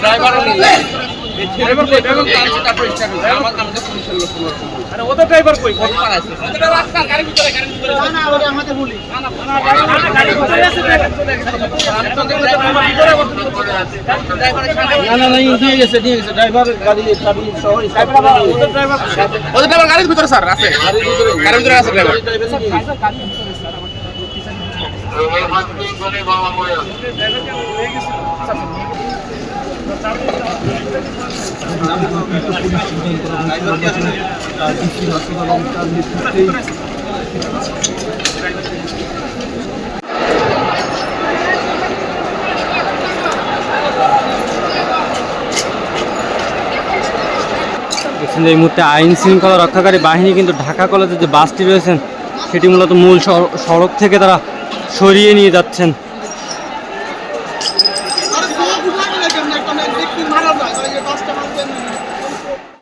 ড্রাইভারও নেই, ড্রাইভার কই? ড্রাইভার টানছে তারপর স্টার্ট হলো। আমাদের পুলিশের লোক কোনো রকম। আরে ওদের ড্রাইভার কই? ওদের আছে। ওদের রাস্তা গাড়ির ভিতরে না ওরে আমাদের বলি। না গাড়ি ভিতরে আছে, ড্রাইভার চলে গেছে। আমি তো দেখলাম ড্রাইভার ভিতরে আছে। ড্রাইভারের সাথে না নিয়ে গেছে ড্রাইভার গাড়ি চাবি সহ ওদের ড্রাইভার ওদের ড্রাইভার গাড়ির ভিতরে স্যার আছে। গাড়ির ভিতরে আছে ড্রাইভার। এই মুহূর্তে আইন শৃঙ্খলা রক্ষাকারী বাহিনী কিন্তু ঢাকা কলেজের যে বাসটি রয়েছেন সেটি মূলত মূল সড়ক থেকে তারা সরিয়ে নিয়ে যাচ্ছেন।